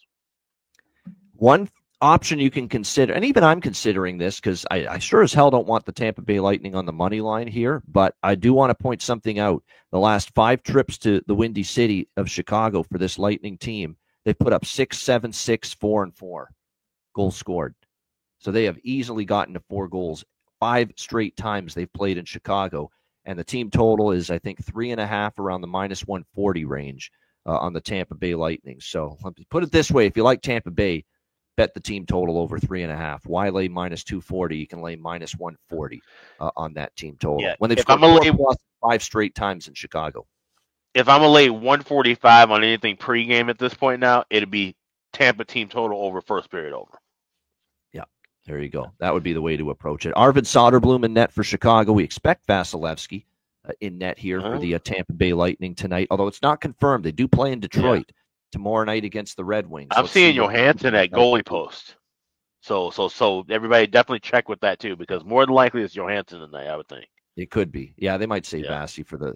One option you can consider, and even I'm considering this because I sure as hell don't want the Tampa Bay Lightning on the money line here, but I do want to point something out. The last 5 trips to the Windy City of Chicago for this Lightning team, they put up 6, 7, 6, 4, and 4 goals scored. So they have easily gotten to 4 goals 5 straight times they've played in Chicago. And the team total is, I think, 3.5 around the minus 140 range on the Tampa Bay Lightning. So let me put it this way. If you like Tampa Bay, bet the team total over 3.5. Why lay minus 240? You can lay minus 140 on that team total. Yeah, when they've scored 4+ 5 straight times in Chicago. If I'm going to lay 145 on anything pregame at this point now, it'd be Tampa team total over first period over. Yeah, there you go. That would be the way to approach it. Arvid Soderblom in net for Chicago. We expect Vasilevsky in net here for the Tampa Bay Lightning tonight, although it's not confirmed. They do play in Detroit tomorrow night against the Red Wings. I'm seeing Johansson at goalie post. So everybody definitely check with that too, because more than likely it's Johansson tonight, I would think. It could be. Yeah, they might say Vasi for the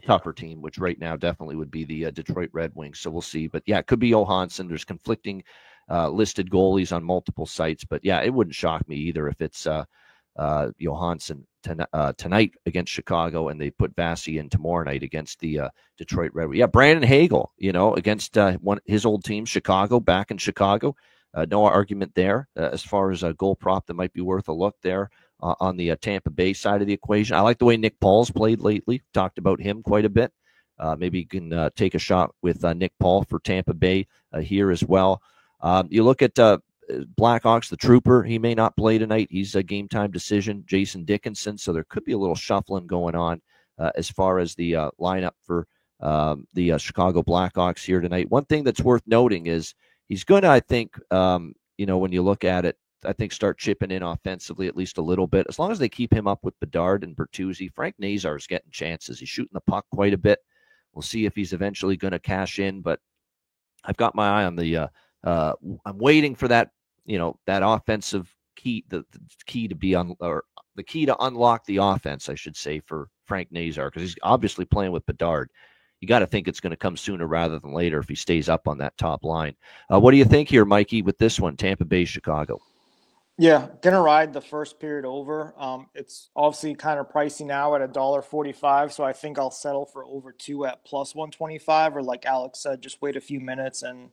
tougher team, which right now definitely would be the Detroit Red Wings. So we'll see. But yeah, it could be Johansson. There's conflicting listed goalies on multiple sites. But yeah, it wouldn't shock me either if it's Johansson tonight against Chicago and they put Vasi in tomorrow night against the Detroit Red Wings. Yeah, Brandon Hagel, against his old team, Chicago, back in Chicago. No argument there as far as a goal prop that might be worth a look there. On the Tampa Bay side of the equation. I like the way Nick Paul's played lately. Talked about him quite a bit. Maybe you can take a shot with Nick Paul for Tampa Bay here as well. You look at Blackhawks, the Trooper. He may not play tonight. He's a game-time decision. Jason Dickinson. So there could be a little shuffling going on as far as the lineup for the Chicago Blackhawks here tonight. One thing that's worth noting is he's going to, I think, when you look at it, I think start chipping in offensively at least a little bit. As long as they keep him up with Bedard and Bertuzzi, Frank Nazar is getting chances. He's shooting the puck quite a bit. We'll see if he's eventually going to cash in, but I've got my eye on the I'm waiting for that, that offensive key, the key to be on, or the key to unlock the offense, I should say, for Frank Nazar, because he's obviously playing with Bedard. You got to think it's going to come sooner rather than later if he stays up on that top line. What do you think here, Mikey, with this one, Tampa Bay, Chicago? Yeah, gonna ride the first period over. It's obviously kind of pricey now at $1.45, so I think I'll settle for over 2 at plus 125, or like Alex said, just wait a few minutes and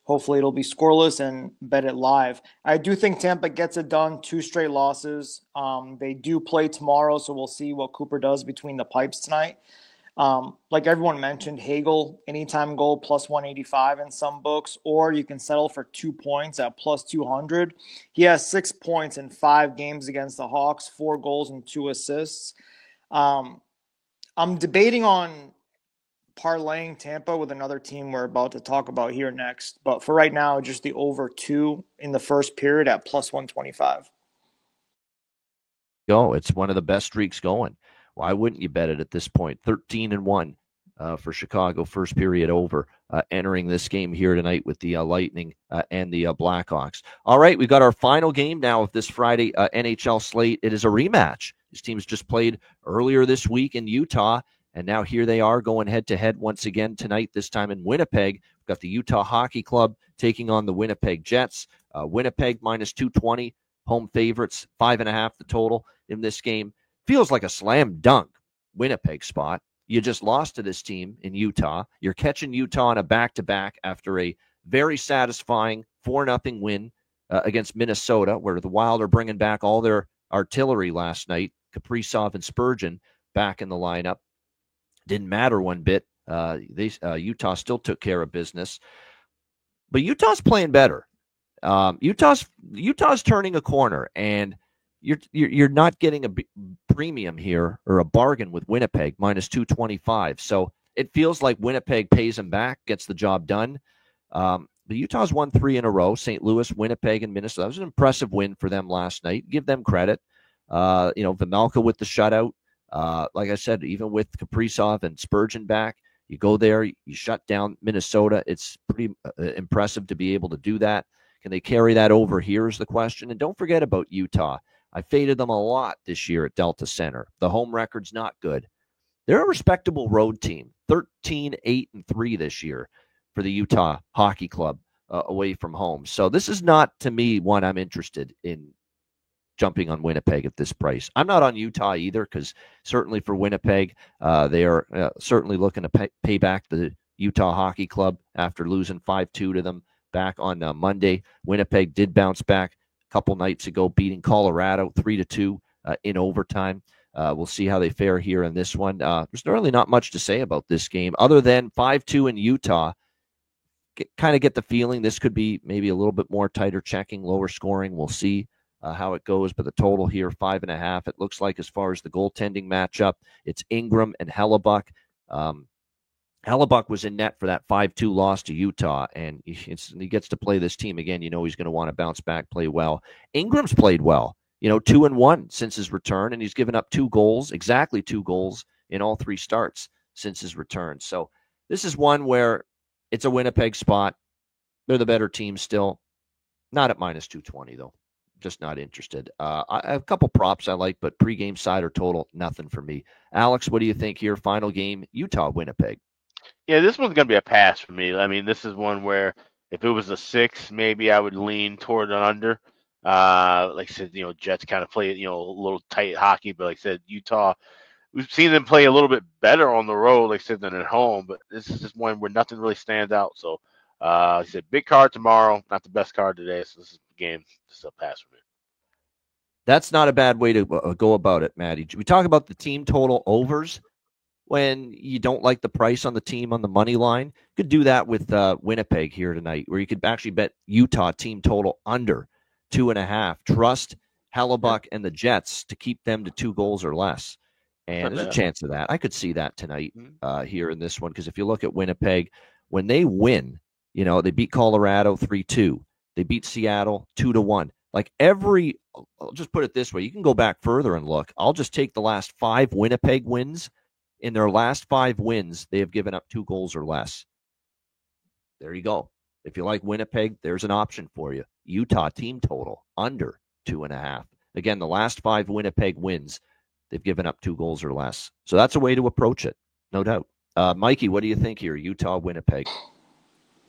hopefully it'll be scoreless and bet it live. I do think Tampa gets it done. 2 straight losses. They do play tomorrow, so we'll see what Cooper does between the pipes tonight. Like everyone mentioned, Hagel, anytime goal plus 185 in some books, or you can settle for 2 points at plus 200. He has 6 points in 5 games against the Hawks, 4 goals and 2 assists. I'm debating on parlaying Tampa with another team we're about to talk about here next. But for right now, just the over 2 in the first period at plus 125. It's one of the best streaks going. Why wouldn't you bet it at this point? 13-1 for Chicago, first period over, entering this game here tonight with the Lightning and the Blackhawks. All right, we've got our final game now of this Friday NHL slate. It is a rematch. These teams just played earlier this week in Utah, and now here they are going head-to-head once again tonight, this time in Winnipeg. We've got the Utah Hockey Club taking on the Winnipeg Jets. Winnipeg minus 220, home favorites, 5.5 the total in this game. Feels like a slam dunk Winnipeg spot. You just lost to this team in Utah. You're catching Utah on a back-to-back after a very satisfying 4-0 win against Minnesota, where the Wild are bringing back all their artillery last night. Kaprizov and Spurgeon back in the lineup. Didn't matter one bit. Utah still took care of business. But Utah's playing better. Utah's turning a corner, and you're not getting a premium here or a bargain with Winnipeg minus 225. So it feels like Winnipeg pays them back, gets the job done. But Utah's won 3 in a row: St. Louis, Winnipeg, and Minnesota. That was an impressive win for them last night. Give them credit. Vejmelka with the shutout. Like I said, even with Kaprizov and Spurgeon back, you go there, you shut down Minnesota. It's pretty impressive to be able to do that. Can they carry that over here is the question. And don't forget about Utah. I faded them a lot this year at Delta Center. The home record's not good. They're a respectable road team, 13-8-3 this year for the Utah Hockey Club away from home. So this is not, to me, one I'm interested in jumping on Winnipeg at this price. I'm not on Utah either, because certainly for Winnipeg, they are certainly looking to pay back the Utah Hockey Club after losing 5-2 to them back on Monday. Winnipeg did bounce back a couple nights ago, beating Colorado 3-2 in overtime. We'll see how they fare here in this one. There's really not much to say about this game other than 5-2 in Utah. Kind of get the feeling this could be maybe a little bit more tighter checking, lower scoring. We'll see how it goes, but the total here, 5.5. It looks like as far as the goaltending matchup, it's Ingram and Hellebuck. Hellebuck was in net for that 5-2 loss to Utah, and he gets to play this team again. You know he's going to want to bounce back, play well. Ingram's played well, 2-1 since his return, and he's given up 2 goals, exactly 2 goals in all 3 starts since his return. So this is one where it's a Winnipeg spot. They're the better team still. Not at minus 220, though. Just not interested. I have a couple props I like, but pregame side or total, nothing for me. Alex, what do you think here? Final game, Utah, Winnipeg. Yeah, this one's going to be a pass for me. I mean, this is one where if it was a 6, maybe I would lean toward an under. Like I said, Jets kind of play, a little tight hockey, but like I said, Utah, we've seen them play a little bit better on the road, like I said, than at home, but this is just one where nothing really stands out. So, like I said, big card tomorrow, not the best card today, so this is the game. This is a pass for me. That's not a bad way to go about it, Maddie. We talk about the team total overs when you don't like the price on the team on the money line. You could do that with Winnipeg here tonight, where you could actually bet Utah team total under 2.5. Trust Hellebuck and the Jets to keep them to 2 goals or less. And there's a chance of that. I could see that tonight here in this one, because if you look at Winnipeg, when they win, they beat Colorado 3-2. They beat Seattle 2-1. Like I'll just put it this way. You can go back further and look. I'll just take the last 5 Winnipeg wins. In their last 5 wins, they have given up 2 goals or less. There you go. If you like Winnipeg, there's an option for you. Utah team total under 2.5. Again, the last 5 Winnipeg wins, they've given up 2 goals or less. So that's a way to approach it, no doubt. Mikey, what do you think here? Utah, Winnipeg.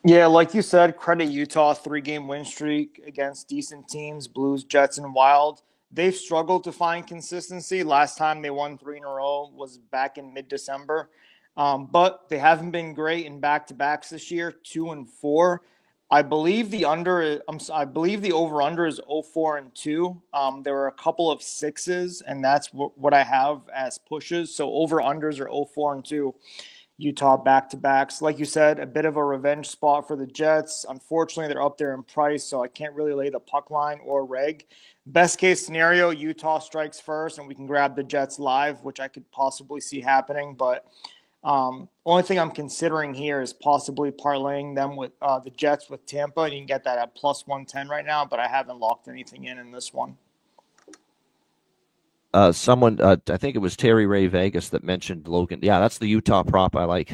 Yeah, like you said, credit Utah, 3-game win streak against decent teams, Blues, Jets, and Wild. They've struggled to find consistency. Last time they won 3 in a row was back in mid-December. But they haven't been great in back-to-backs this year, 2-4. I believe the over/under is 0-4-2. There were a couple of 6s, and that's what I have as pushes. So over/unders are 0-4-2. Utah back-to-backs. Like you said, a bit of a revenge spot for the Jets. Unfortunately, they're up there in price, so I can't really lay the puck line or reg. Best case scenario, Utah strikes first, and we can grab the Jets live, which I could possibly see happening. But only thing I'm considering here is possibly parlaying them with the Jets with Tampa, and you can get that at plus 110 right now, but I haven't locked anything in this one. Someone, I think it was Terry Ray Vegas that mentioned Logan. Yeah, that's the Utah prop I like.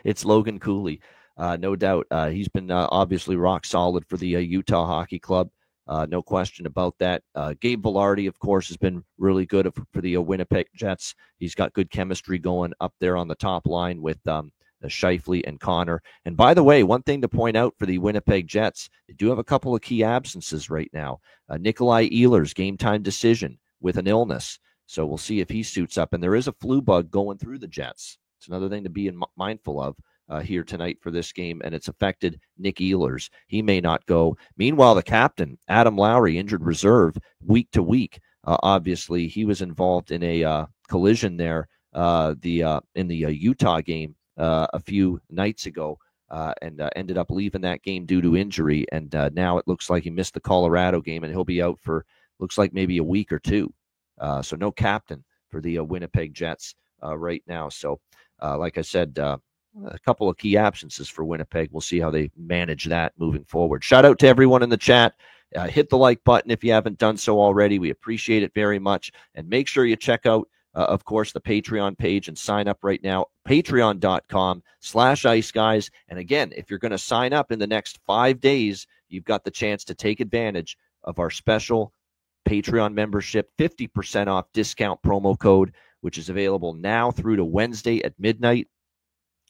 It's Logan Cooley, no doubt. He's been obviously rock solid for the Utah Hockey Club. No question about that. Gabe Vilardi, of course, has been really good for the Winnipeg Jets. He's got good chemistry going up there on the top line with Scheifele and Connor. And by the way, one thing to point out for the Winnipeg Jets, they do have a couple of key absences right now. Nikolai Ehlers, game time decision with an illness. So we'll see if he suits up. And there is a flu bug going through the Jets. It's another thing to be mindful of here tonight for this game, and it's affected Nick Ehlers. He may not go. Meanwhile, the captain, Adam Lowry, injured reserve week to week. Obviously, he was involved in a collision there in the Utah game a few nights ago. and ended up leaving that game due to injury. And now it looks like he missed the Colorado game, and he'll be out for, looks like maybe a week or two. So no captain for the Winnipeg Jets right now. So like I said, a couple of key absences for Winnipeg. We'll see how they manage that moving forward. Shout out to everyone in the chat. Hit the like button if you haven't done so already. We appreciate it very much. And make sure you check out, of course, the Patreon page and sign up right now. Patreon.com/IceGuys. And again, if you're going to sign up in the next 5 days, you've got the chance to take advantage of our special Patreon membership 50% off discount promo code, which is available now through to Wednesday at midnight.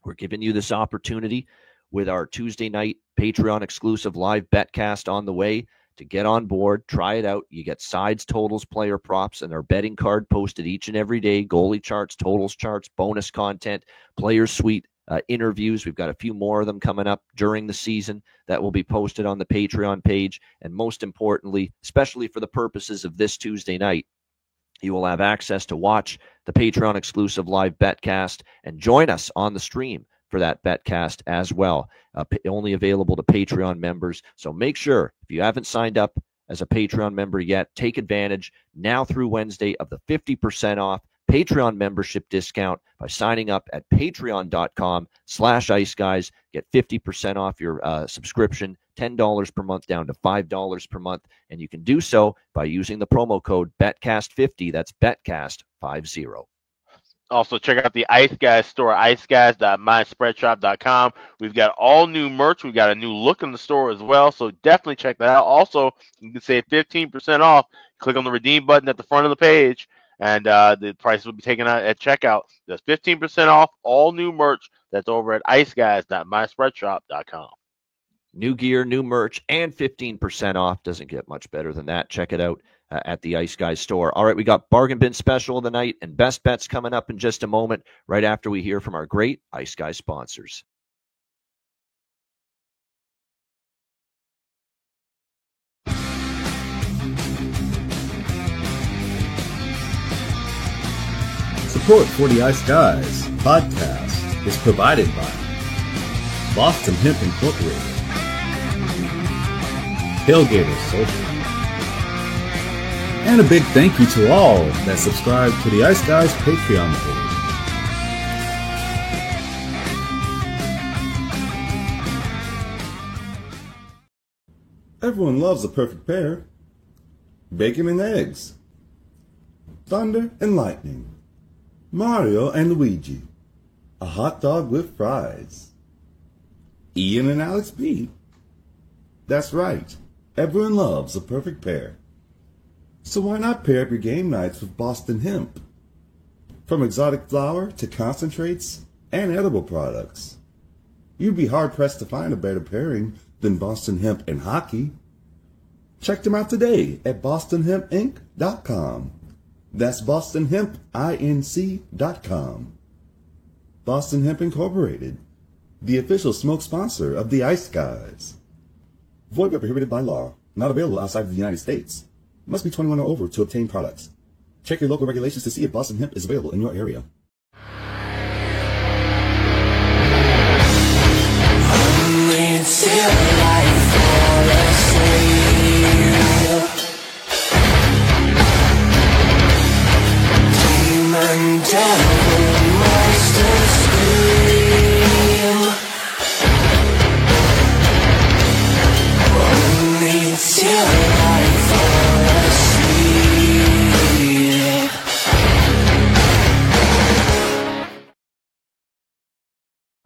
We're giving you this opportunity with our Tuesday night Patreon exclusive live betcast on the way. To get on board, try it out. You get sides, totals, player props, and our betting card posted each and every day. Goalie charts, totals charts, bonus content, player suite, interviews. We've got a few more of them coming up during the season that will be posted on the Patreon page. And most importantly, especially for the purposes of this Tuesday night, you will have access to watch the Patreon exclusive live betcast and join us on the stream for that betcast as well. Only available to Patreon members. So make sure, if you haven't signed up as a Patreon member yet, take advantage now through Wednesday of the 50% off Patreon membership discount by signing up at patreon.com/IceGuys. Get 50% off your subscription, $10 per month down to $5 per month. And you can do so by using the promo code BETCAST50. That's BETCAST50. Also, check out the Ice Guys store, iceguys.myspreadshop.com. We've got all new merch. We've got a new look in the store as well, so definitely check that out. Also, you can save 15% off. Click on the redeem button at the front of the page, and the price will be taken out at checkout. That's 15% off all new merch. That's over at iceguys.myspreadshop.com. New gear, new merch, and 15% off. Doesn't get much better than that. Check it out at the Ice Guys store. All right, we got Bargain Bin Special of the night and Best Bets coming up in just a moment, right after we hear from our great Ice Guys sponsors. Support for the Ice Guys podcast is provided by Boston Hemp Incorporated, Tailgater Social, and a big thank you to all that subscribe to the Ice Guys Patreon page. Everyone loves a perfect pair. Bacon and eggs. Thunder and lightning. Mario and Luigi. A hot dog with fries. Ian and Alex B. That's right. Everyone loves a perfect pair. So why not pair up your game nights with Boston Hemp? From exotic flower to concentrates and edible products. You'd be hard-pressed to find a better pairing than Boston Hemp and hockey. Check them out today at bostonhempinc.com. That's bostonhempinc.com. Boston Hemp Incorporated, the official smoke sponsor of the Ice Guys. Void where prohibited by law. Not available outside of the United States. Must be 21 or over to obtain products. Check your local regulations to see if Boston Hemp is available in your area.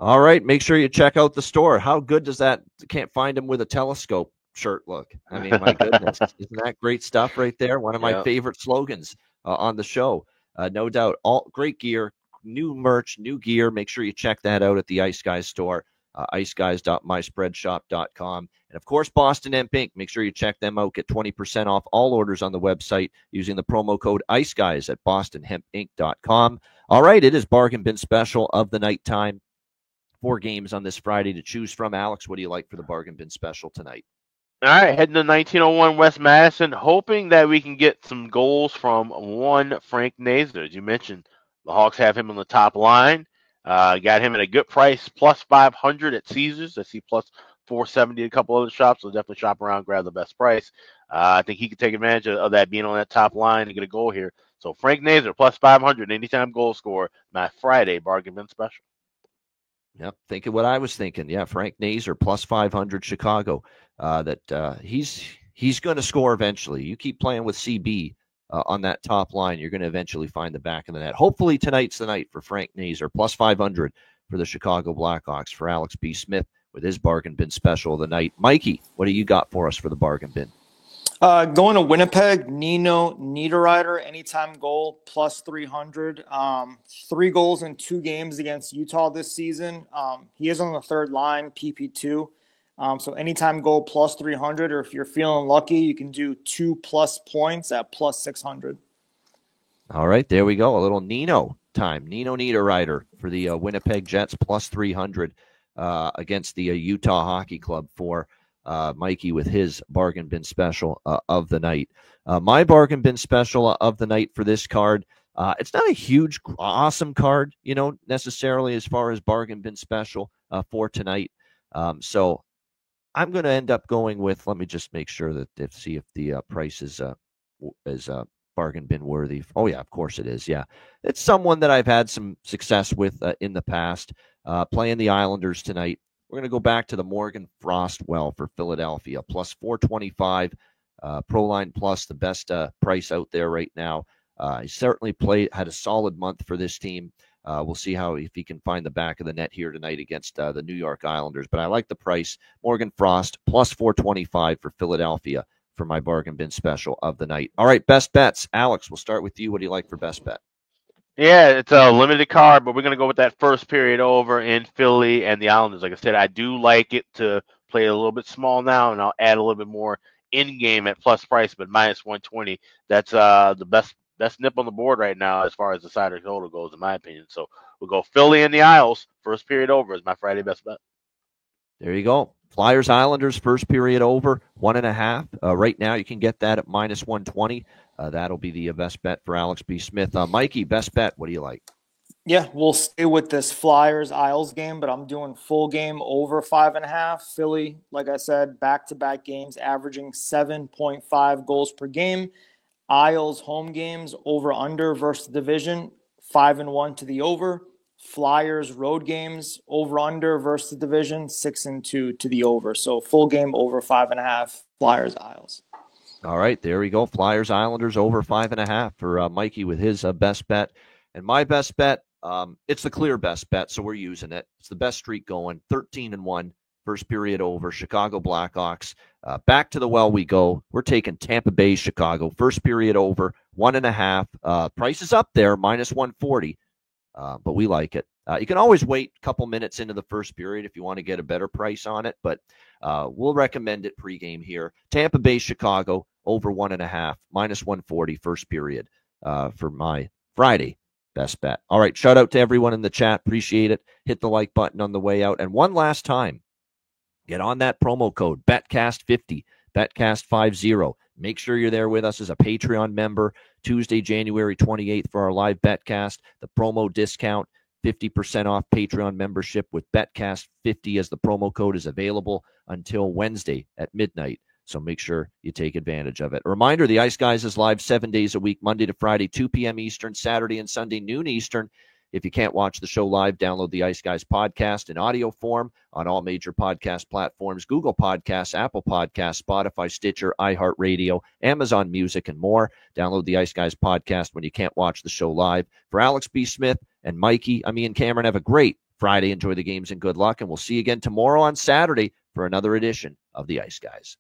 All right, make sure you check out the store. How good does that "can't find him with a telescope" shirt look? I mean, my goodness. Isn't that great stuff right there? One of my favorite slogans on the show. No doubt. All great gear, new merch, new gear. Make sure you check that out at the Ice Guys store, iceguys.myspreadshop.com. And, of course, Boston Hemp Inc. Make sure you check them out. Get 20% off all orders on the website using the promo code IceGuys at bostonhempinc.com. All right, it is Bargain Bin Special of the night time. 4 games on this Friday to choose from. Alex, what do you like for the Bargain Bin Special tonight? All right, heading to 1901 West Madison, hoping that we can get some goals from one Frank Nazar. As you mentioned, the Hawks have him on the top line. Got him at a good price, plus 500 at Caesars. I see plus 470 at a couple other shops, so definitely shop around, grab the best price. I think he could take advantage of that being on that top line and get a goal here. So Frank Nazar, plus 500, anytime goal scorer, my Friday bargain bin special. Yep, thinking what I was thinking. Yeah, Frank Nazar, plus 500 Chicago. He's going to score eventually. You keep playing with CB on that top line, you're going to eventually find the back of the net. Hopefully tonight's the night for Frank Nazar, plus 500 for the Chicago Blackhawks. For Alex B. Smith with his bargain bin special of the night. Mikey, what do you got for us for the bargain bin? Going to Winnipeg, Nino Niederreiter, anytime goal, plus 300. 3 goals in 2 games against Utah this season. He is on the third line, PP2. So anytime goal, plus 300. Or if you're feeling lucky, you can do 2+ points at plus 600. All right, there we go. A little Nino time. Nino Niederreiter for the Winnipeg Jets, plus 300 against the Utah Hockey Club for Mikey with his bargain bin special of the night. My bargain bin special of the night for this card, it's not a huge, awesome card, necessarily as far as bargain bin special for tonight. So I'm going to end up going with, let me just make sure that see if the price is bargain bin worthy. Oh, yeah, of course it is. Yeah, it's someone that I've had some success with in the past, playing the Islanders tonight. We're going to go back to the Morgan Frostwell for Philadelphia, plus 425. Proline Plus, the best price out there right now. He certainly had a solid month for this team. We'll see if he can find the back of the net here tonight against the New York Islanders. But I like the price. Morgan Frost, plus 425 for Philadelphia for my bargain bin special of the night. All right, best bets. Alex, we'll start with you. What do you like for best bet? Yeah, it's a limited card, but we're going to go with that first period over in Philly and the Islanders. Like I said, I do like it to play a little bit small now, and I'll add a little bit more in-game at plus price, but minus 120. That's the best nip on the board right now as far as the side or total goes, in my opinion. So we'll go Philly and the Isles, first period over is my Friday best bet. There you go. Flyers Islanders, first period over, 1.5. Right now you can get that at minus 120. That'll be the best bet for Alex B. Smith. Mikey, best bet. What do you like? Yeah, we'll stay with this Flyers-Isles game, but I'm doing full game over 5.5. Philly, like I said, back-to-back games, averaging 7.5 goals per game. Isles home games, over-under versus the division, 5-1 to the over. Flyers road games, over-under versus the division, 6-2 to the over. So full game over 5.5, Flyers-Isles. All right, there we go. Flyers Islanders over 5.5 for Mikey with his best bet. And my best bet, it's the clear best bet, so we're using it. It's the best streak going, 13-1, first period over. Chicago Blackhawks. Back to the well we go. We're taking Tampa Bay, Chicago. First period over, 1.5. Price is up there, minus 140, but we like it. You can always wait a couple minutes into the first period if you want to get a better price on it, but we'll recommend it pregame here. Tampa Bay, Chicago, over 1.5, minus 140, first period for my Friday best bet. All right, shout out to everyone in the chat. Appreciate it. Hit the like button on the way out. And one last time, get on that promo code, BETCAST50, BETCAST50. Make sure you're there with us as a Patreon member. Tuesday, January 28th for our live BetCast. The promo discount, 50% off Patreon membership with BETCAST50 as the promo code is available until Wednesday at midnight. So make sure you take advantage of it. A reminder, the Ice Guys is live 7 days a week, Monday to Friday, 2 p.m. Eastern, Saturday and Sunday, noon Eastern. If you can't watch the show live, download the Ice Guys podcast in audio form on all major podcast platforms, Google Podcasts, Apple Podcasts, Spotify, Stitcher, iHeartRadio, Amazon Music, and more. Download the Ice Guys podcast when you can't watch the show live. For Alex B. Smith and Mikey, me and Cameron, have a great Friday. Enjoy the games and good luck. And we'll see you again tomorrow on Saturday for another edition of the Ice Guys.